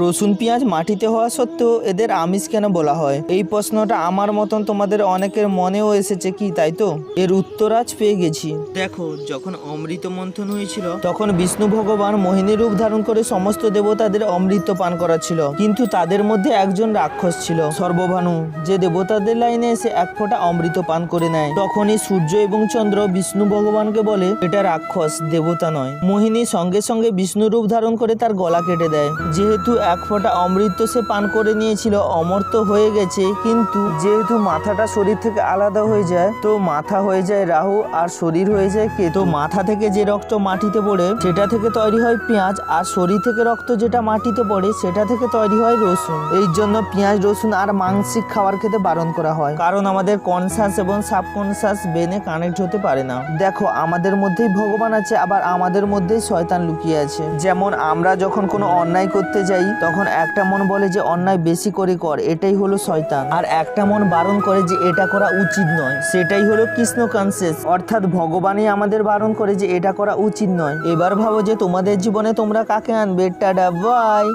রসুন পেঁয়াজ মাটিতে হওয়া সত্ত্বেও এদের আমিষ কেন বলা হয়? এই প্রশ্নটা আমার মতন তোমাদের অনেকের মনেও এসেছে কি, তাই তো? এর উত্তর আজ পেয়ে গেছি। দেখো, যখন অমৃত মন্থন হয়েছিল তখন বিষ্ণু ভগবান মোহিনী রূপ ধারণ করে সমস্ত দেবতাদের অমৃত পান করাচ্ছিল, কিন্তু তাদের মধ্যে একজন রাক্ষস ছিল সর্বভানু, যে দেবতাদের লাইনে এসে এক ফোঁটা অমৃত পান করে নেয়। তখনই সূর্য এবং চন্দ্র বিষ্ণু ভগবানকে বলে এটা রাক্ষস, দেবতা নয়। মোহিনী সঙ্গে সঙ্গে বিষ্ণু রূপ ধারণ করে তার গলা কেটে দেয়। যেহেতু এক ফোঁটা অমৃত সে পান করে নিয়েছিল, অমর্ত্য হয়ে গেছে, কিন্তু যেহেতু মাথাটা শরীর থেকে আলাদা হয়ে যায়, তো মাথা হয়ে যায় রাহু আর শরীর হয়ে যায় কেতু। মাথা থেকে যে রক্ত মাটিতে পড়ে সেটা থেকে তৈরি হয় পেঁয়াজ, আর শরীর থেকে রক্ত যেটা মাটিতে পড়ে সেটা থেকে তৈরি হয় রসুন। এই জন্য পেঁয়াজ, রসুন আর মাংসিক খাবার খেতে বারণ করা হয়, কারণ আমাদের কনসাস এবং সাবকনসাস ব্রেনে কানেক্ট হতে পারে না। দেখো, আমাদের মধ্যেই ভগবান আছে, আবার আমাদের মধ্যেই শয়তান লুকিয়ে আছে। যেমন আমরা যখন কোনো অন্যায় করতে যাই তখন একটা মন বলে যে অন্যায় বেশি করে কর, এটাই হলো শয়তান, আর একটা মন বারণ করে যে এটা করা উচিত নয়, সেটাই হলো কৃষ্ণ কনসিয়াস। অর্থাৎ ভগবানই আমাদের বারণ করে যে এটা করা উচিত নয়। এবার ভাবো যে তোমাদের জীবনে তোমরা কাকে আনবে। Tata, by.